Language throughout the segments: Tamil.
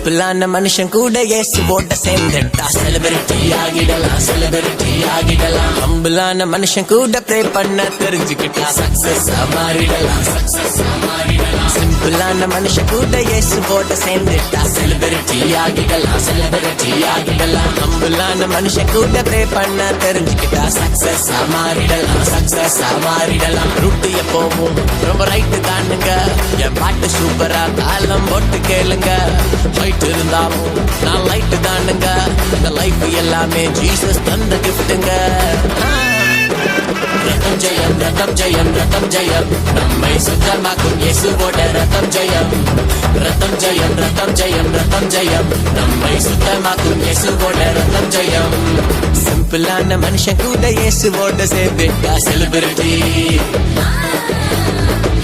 சிம்பிளான மனுஷன் கூட இயேசுவோட சேர்ந்துட்டா செலிபிரிட்டி ஆகிடலாம், செலிபிரிட்டி ஆகிடலாம். ஹம்பிளான மனுஷன் கூட ப்ரே பண்ண தெரிஞ்சுக்கிட்டா சக்சஸ் மாறிடலாம், சக்சஸ் மாறிடலாம். சிம்பிளான மனுஷன் கூட இயேசுவோட சேர்ந்துட்டா செலிபிரிட்டி ஆகிடலாம், செலிபிரிட்டி ஆகிடலாம். ஹம்பிளான மனுஷன் கூட ப்ரே பண்ண தெரிஞ்சுக்கிட்டா சக்சஸ் மாறிடலாம், சக்சஸ் மாறிடலாம். ரூட்டு எப்போவும் ரொம்ப ரைட்டு தானுங்க, என் பாட்டு சூப்பரா தாளம் போட்டு கேளுங்க. ஹைட் இருந்தாலும் நான் லைட்டு தானுங்க, இந்த லைஃப் எல்லாமே ஜீசஸ் தந்த கிஃப்ட்டுங்க. ரத்தம் ஜெயம், ரத்தம் ஜெயம், ரத்தம் ஜெயம், நம்மை சுத்தமாக்கும் இயேசுவோட ரத்தம் ஜெயம். ரத்தம் ஜெயம், ரத்தம் ஜெயம், ரத்தம் ஜெயம், நம்மை சுத்தமாக்கும் இயேசுவோட ரத்தம் ஜெயம். சிம்பிளான மனுஷன் கூட இயேசுவோட சேர்ந்துட்டா செலிபிரிட்டி.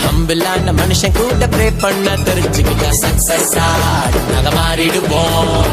ஹம்பிளான மனுஷன் கூட ப்ரே பண்ண தெரிஞ்சுக்கிட்டா சக்சஸா நாங்க மாறிடுவோம்.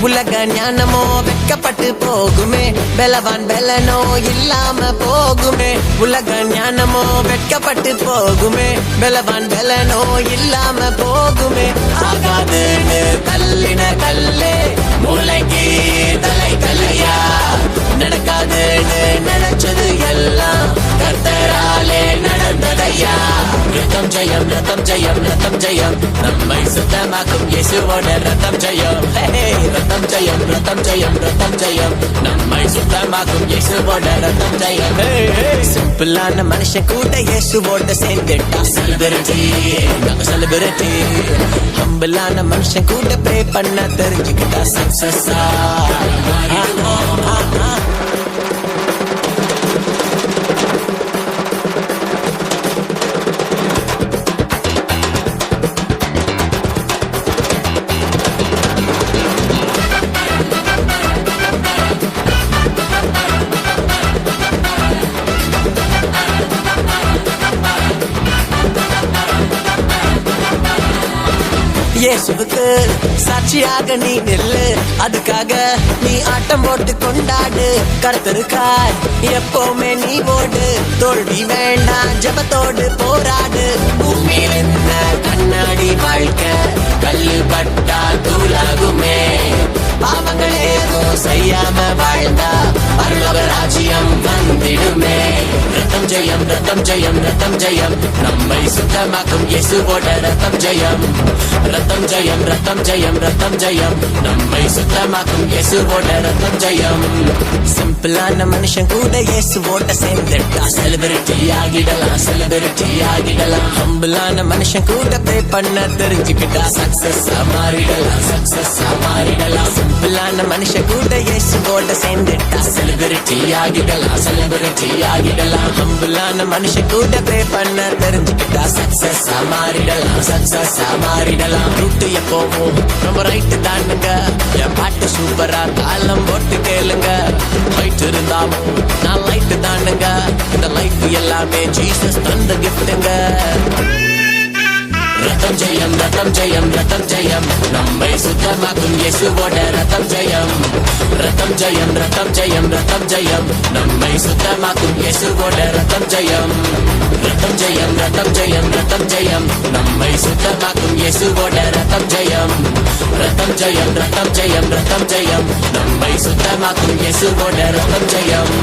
உலக ஞானமோ வெட்கப்பட்டு போகுமே, பலவான் பலனோ இல்லாம போகுமே. உலக ஞானமோ வெட்கப்பட்டு போகுமே, பலவான் பலனோ இல்லாம போகுமே. ஆகாதுன்னு தள்ளின கல்லே மூளைக்கு தலை தலையா, நடக்காதுன்னு நினைச்சது எல்லாம் கர்த்தராலே நடந்ததையா. ரத்தம் ஜெயம், ரத்தம் ஜெயம், ரத்தம் ஜெயம், நம்மை சுத்தமாக்கும் இயேசுவோட ரத்தம் ஜெயம். ரத்தம் ஜெயம், ரத்தம் ஜெயம், ரத்தம் ஜெயம், நம்மை சுத்தமாக்கும் இயேசுவோட ரத்தம் ஜெயம். சிம்பிளான மனுஷன் கூட இயேசுவோட சேர்ந்துட்டா செலிபிரிட்டி, நாங்க செலிபிரிட்டி. ஹம்பிளான மனுஷன் கூட ப்ரே பண்ண தெரிஞ்சுக்கிட்டா சக்சஸா. இயேசுவுக்கு சாட்சியாக நீ நில்லு, அதுக்காக நீ ஆட்டம் போட்டு கொண்டாடு. கர்த்தருக்காய் எப்பவுமே நீ ஓடு, தோல்வி வேண்டாம் ஜெபத்தோடு போராடு. பூமியில் என்ன கண்ணாடி வாழ்க்கை, கல்லு பட்டால் தூளாகுமே. பாவங்கள் ஏதும் செய்யாம வாழ்ந்தா பரலோக ராஜ்யம் வந்திடுமே. ரத்தம் ஜெயம், ரத்தம் ஜெயம், ரத்தம் ஜெயம், நம்மை சுத்தமாக்கும் இயேசுவோட ரத்தம் ஜெயம். ரத்தம் ஜெயம், ரத்தம் ஜெயம், ரத்தம் ஜெயம், நம்மை சுத்தமாக்கும் இயேசுவோட ரத்தம் ஜெயம். சிம்பிளான மனுஷன் கூட இயேசுவோட சேர்ந்துட்டா செலிபிரிட்டி ஆகிடலாம், செலிபிரிட்டி ஆகிடலாம். ஹம்பிளான மனுஷன் கூட ப்ரே பண்ண தெரிஞ்சுக்கிட்டா சக்சஸ் மாறிடலாம், சக்சஸ் மாறிடலாம். சிம்பிளான மனுஷன் கூட இயேசுவோட சேர்ந்துட்டா செலிபிரிட்டி ஆகிடலாம், செலிபிரிட்டி ஆகிடலாம். ஹம்பிளான மனுஷன் கூட ப்ரே பண்ண தெரிஞ்சுக்கிட்டா சக்சஸ் மாறிடலாம், சக்சஸ் மாறிடலாம். ரூட்டு எப்போவும் ரொம்ப ரைட்டு தானுங்க, என் பாட்டு சூப்பரா தாளம் போட்டு கேளுங்க. ஹைட் இருந்தாலும் நான் லைட்டு தானுங்க, இந்த லைஃப் எல்லாமே ஜீசஸ் தந்த கிஃப்ட்டுங்க. ரத்தம் ஜெயம், ரத்தம் ஜெயம், ரத்தம் ஜெயம், நம்மை சுத்தமாக்கும் இயேசுவோட ரத்தம் ஜெயம். ரத்தம் ஜெயம், ரத்தம் ஜெயம், ரத்தம் ஜெயம், நம்மை சுத்தமாக்கும் இயேசுவோட ரத்தம் ஜெயம். ரத்தம் ஜெயம், ரத்தம் ஜெயம், ரத்தம் ஜெயம், நம்மை சுத்தமாக்கும் இயேசுவோட ரத்தம் ஜெயம். ரத்தம் ஜெயம், ரத்தம் ஜெயம், ரத்தம் ஜெயம், நம்மை சுத்தமாக்கும் இயேசுவோட ரத்தம் ஜெயம்.